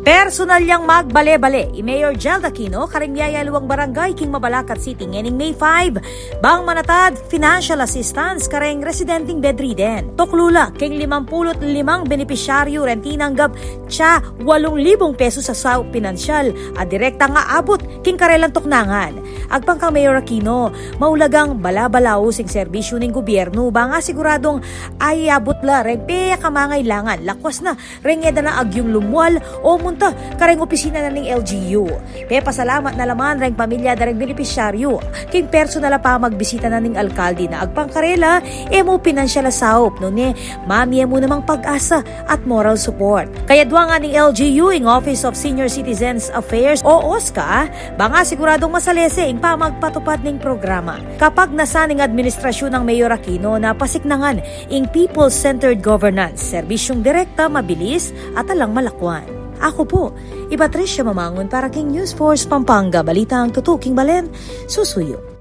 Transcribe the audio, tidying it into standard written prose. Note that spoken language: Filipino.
Personal yang magbale-bale, Mayor Jel Aquino, karingyaya luwang barangay King Mabalacat City, ngening May 5, bang manatad financial assistance kareng residenteng bedridden. Toklula, king 55 benepisyaryo ren tinanggap tsa 8,000 pesos sa sao pinansyal at direkta nga abot king karelang tuknangan. Agpang kang Mayor Aquino, maulagang balabalaw sing serbisyo ng gobyerno, banga siguradong ay abot la ren peya kamangailangan, lakwas na ren eda na agyong lumwal o munta kareng opisina na ng LGU. Pe pasalamat na laman reng pamilya dareng benepisyaryo king personal pa magbisita na ning alkalde na agpangkarela emo pinansyal saop no ni mami mo namang pag-asa at moral support. Kaya duwa nga ning LGU ing Office of Senior Citizens Affairs o OSCA banga siguradong masalese ing pamagpatupad ning programa. Kapag nasaning administrasyon ng Mayor Aquino na pasiknangan ing people-centered governance, serbisyong direkta, mabilis at alang malakwan. Ako po, Patricia Mamangon para King News Force Pampanga, balita ang tutuking balen, susuyo.